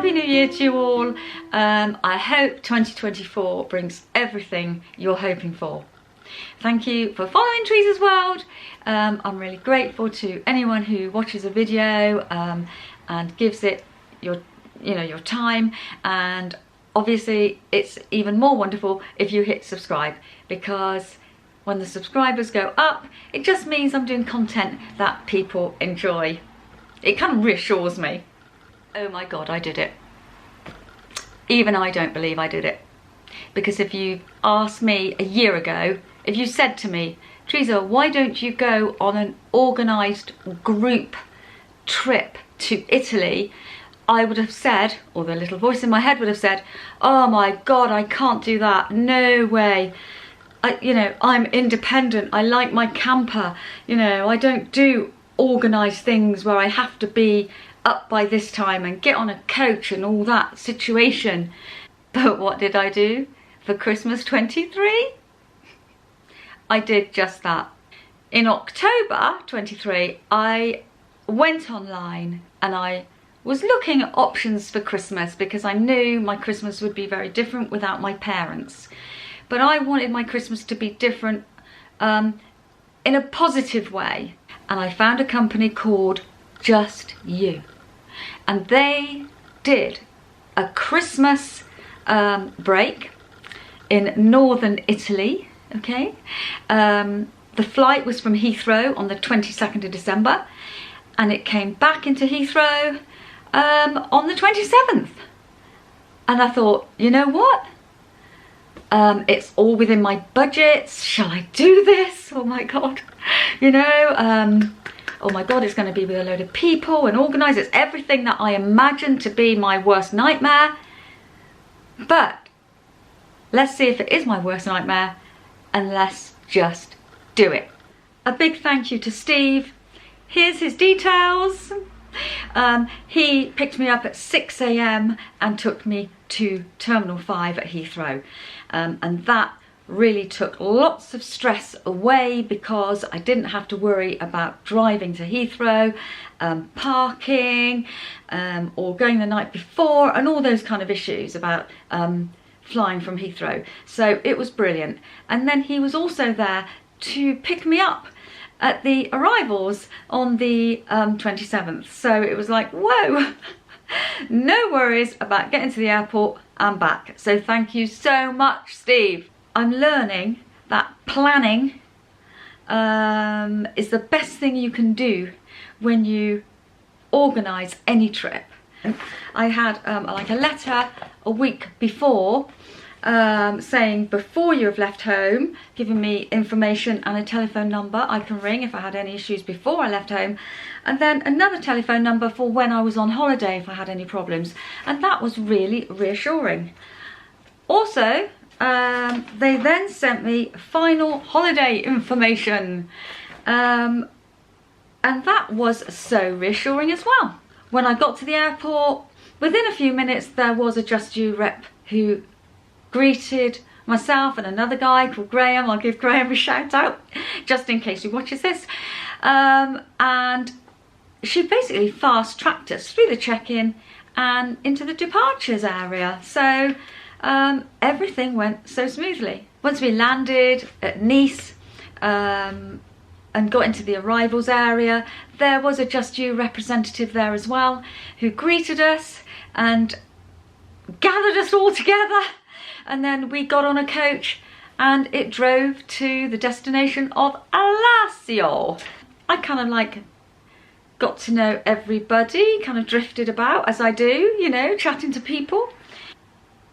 Happy New Year to you all. I hope 2024 brings everything you're hoping for. Thank you for following Teresa's World. I'm really grateful to anyone who watches a video and gives it your time, and obviously it's even more wonderful if you hit subscribe, because when the subscribers go up, it just means I'm doing content that people enjoy. It kind of reassures me. Oh my God, I did it. Even I don't believe I did it. Because if you asked me a year ago, if you said to me, Teresa, why don't you go on an organised group trip to Italy? I would have said, or the little voice in my head would have said, oh my God, I can't do that. No way. I'm independent. I like my camper. I don't do organised things where I have to be up by this time and get on a coach and all that situation. But what did I do for Christmas 23? I did just that. In October 23, I went online and I was looking at options for Christmas, because I knew my Christmas would be very different without my parents. But I wanted my Christmas to be different in a positive way. And I found a company called Just You. And they did a Christmas break in northern Italy, okay? The flight was from Heathrow on the 22nd of December, and it came back into Heathrow on the 27th. And I thought, you know what? It's all within my budgets. Shall I do this? Oh my God. Oh my God, it's going to be with a load of people and organised. It's everything that I imagined to be my worst nightmare. But let's see if it is my worst nightmare, and let's just do it. A big thank you to Steve. Here's his details. He picked me up at 6 AM and took me to Terminal 5 at Heathrow. And that really took lots of stress away, because I didn't have to worry about driving to Heathrow, parking, or going the night before, and all those kind of issues about flying from Heathrow. So it was brilliant. And then he was also there to pick me up at the arrivals on the 27th. So it was like, whoa, no worries about getting to the airport and back. So thank you so much, Steve. I'm learning that planning is the best thing you can do when you organise any trip. I had like a letter a week before saying, before you have left home, giving me information and a telephone number I can ring if I had any issues before I left home, and then another telephone number for when I was on holiday if I had any problems. And that was really reassuring. Also, they then sent me final holiday information, and that was so reassuring as well. When I got to the airport, within a few minutes there was a Just You rep who greeted myself and another guy called Graham. I'll give Graham a shout out just in case he watches this. And she basically fast tracked us through the check-in and into the departures area. So everything went so smoothly. Once we landed at Nice and got into the arrivals area, there was a Just You representative there as well, who greeted us and gathered us all together. And then we got on a coach and it drove to the destination of Alassio. I kind of like got to know everybody, kind of drifted about as I do, chatting to people.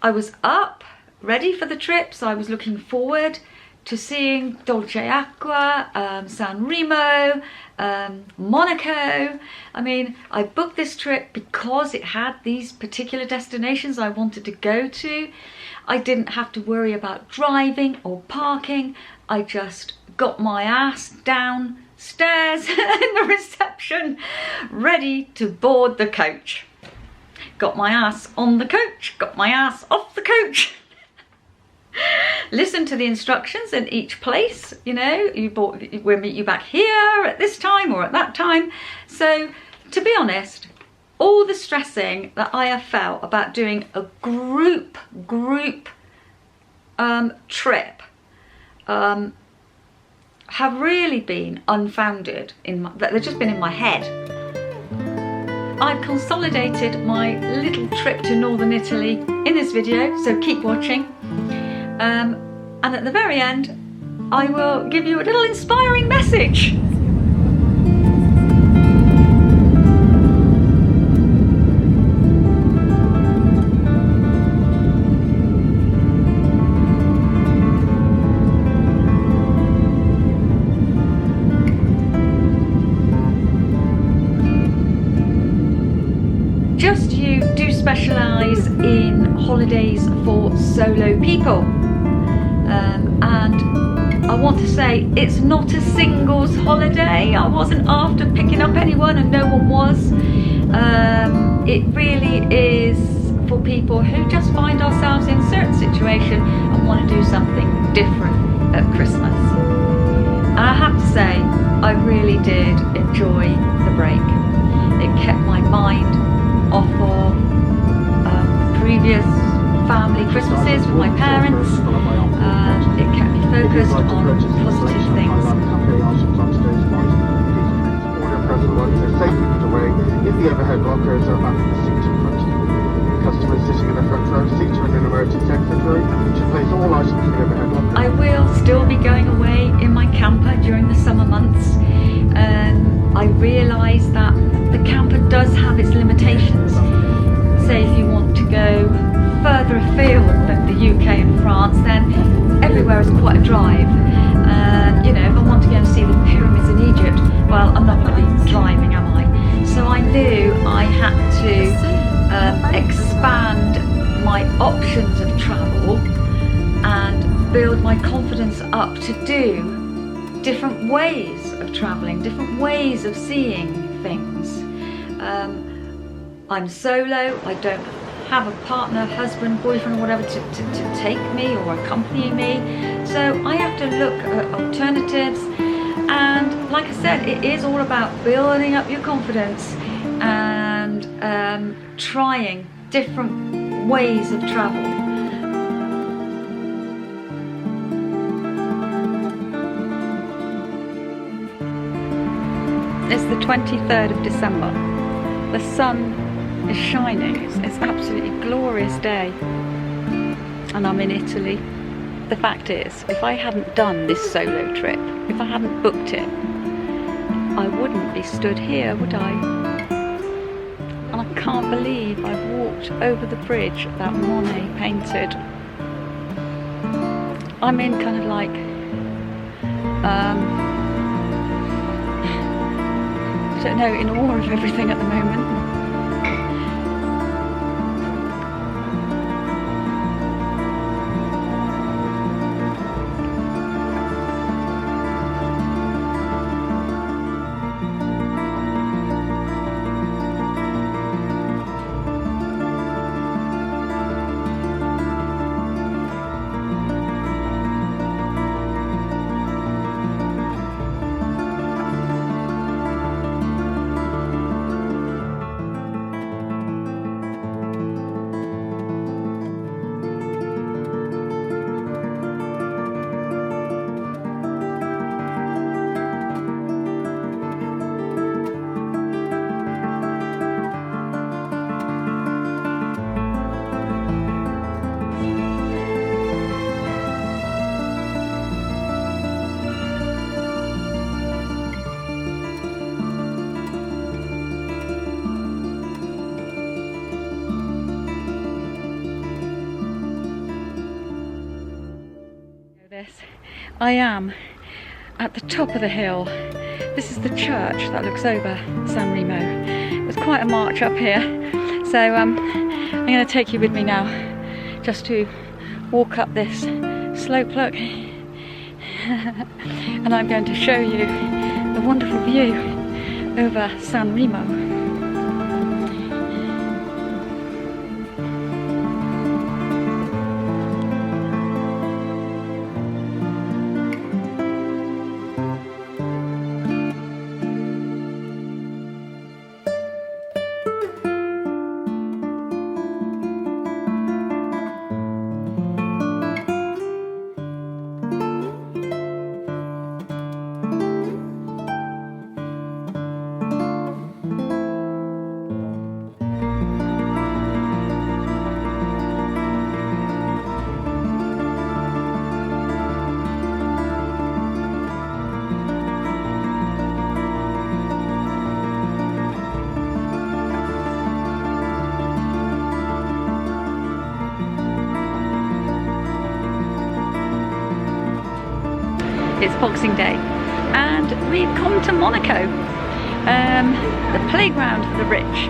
I was up, ready for the trip, so I was looking forward to seeing Dolce Acqua, San Remo, Monaco. I mean, I booked this trip because it had these particular destinations I wanted to go to. I didn't have to worry about driving or parking. I just got my ass downstairs in the reception, ready to board the coach. Got my ass on the coach, got my ass off the coach. Listen to the instructions in each place, we'll meet you back here at this time or at that time. So to be honest, all the stressing that I have felt about doing a group trip have really been unfounded. They've just been in my head. I've consolidated my little trip to northern Italy in this video, so keep watching. And at the very end, I will give you a little inspiring message. Just You do specialise in holidays for solo people, and I want to say it's not a singles holiday. I wasn't after picking up anyone, and no one was. It really is for people who just find ourselves in a certain situation and want to do something different at Christmas. And I have to say, I really did enjoy the break. It kept my mind off of previous family Christmases with my parents. It kept me focused on positive things. If the overhead lockers are back in the seat in front of you. Customers sitting in the front row seats are in an emergency exit room should place all items in the overhead locker. I will still be going away in my camper during the summer months. I realise that the camper does have its limitations. Say if you want to go further afield than the UK and France, then everywhere is quite a drive. You know, if I want to go and see the pyramids in Egypt, well, I'm not going to be driving, am I? So I knew I had to expand my options of travel and build my confidence up to do different ways of travelling, different ways of seeing things. I'm solo, I don't have a partner, husband, boyfriend or whatever to take me or accompany me, so I have to look at alternatives. And like I said, it is all about building up your confidence and trying different ways of travel. It's the 23rd of December. The sun is shining. It's absolutely glorious day. And I'm in Italy. The fact is, if I hadn't done this solo trip, if I hadn't booked it, I wouldn't be stood here, would I? And I can't believe I've walked over the bridge that Monet painted. I'm in kind of like I don't know, in awe of everything at the moment. I am at the top of the hill. This is the church that looks over San Remo. It was quite a march up here, so I'm going to take you with me now just to walk up this slope, look, and I'm going to show you the wonderful view over San Remo. It's Boxing Day, and we've come to Monaco, the playground for the rich.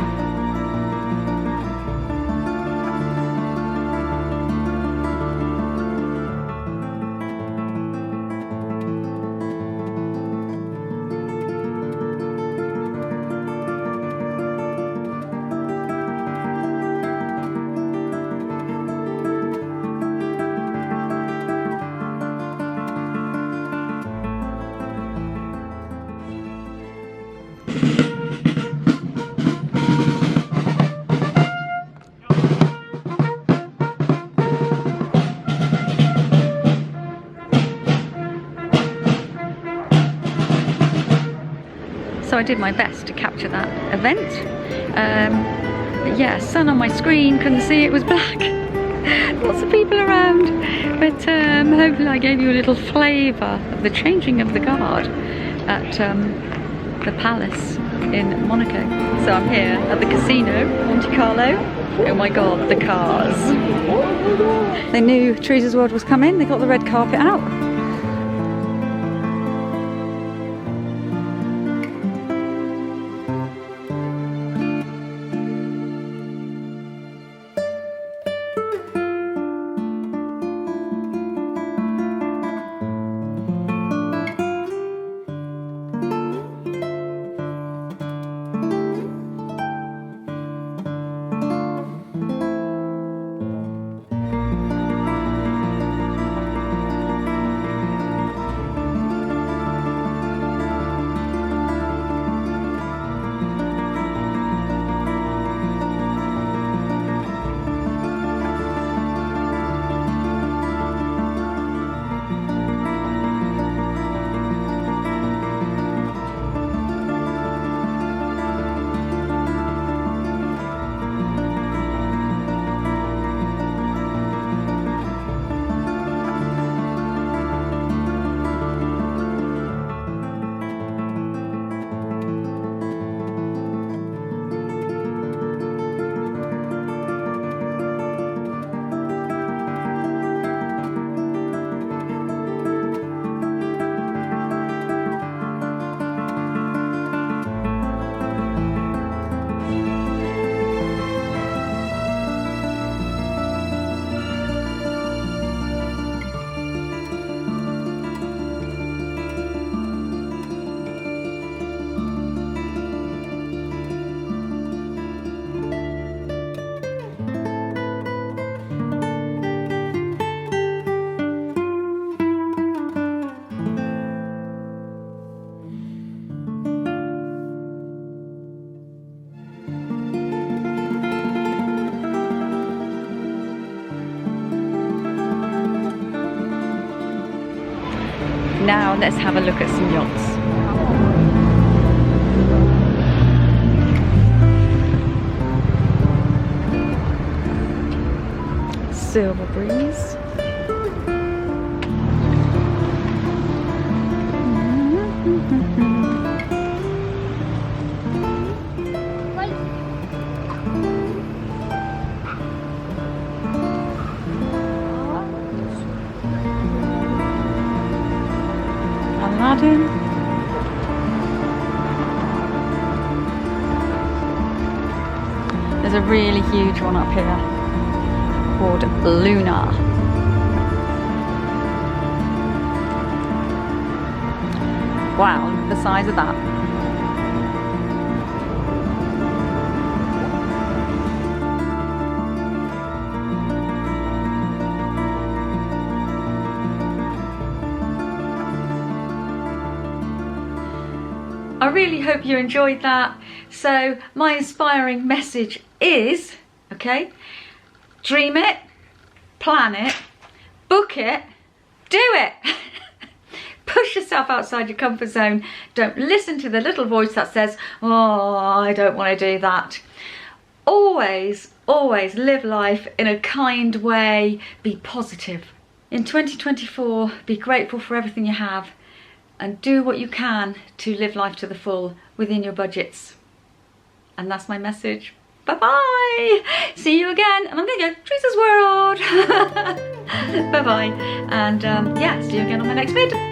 So I did my best to capture that event. But yeah, sun on my screen, couldn't see, it was black. Lots of people around. But hopefully I gave you a little flavour of the changing of the guard at the palace in Monaco. So I'm here at the casino, Monte Carlo. Oh my god, the cars. They knew Teresa's World was coming, they got the red carpet out. Now let's have a look at some yachts. Silver Breeze. Aladdin. There's a really huge one up here called Luna. Wow, look at the size of that. I really hope you enjoyed that. So my inspiring message is, okay, dream it, plan it, book it, do it. Push yourself outside your comfort zone. Don't listen to the little voice that says, oh, I don't want to do that. Always, always live life in a kind way. Be positive. In 2024, be grateful for everything you have and do what you can to live life to the full within your budgets. And that's my message. Bye-bye. See you again. And I'm going to go Teresa's World. Bye-bye. And yeah, see you again on my next vid.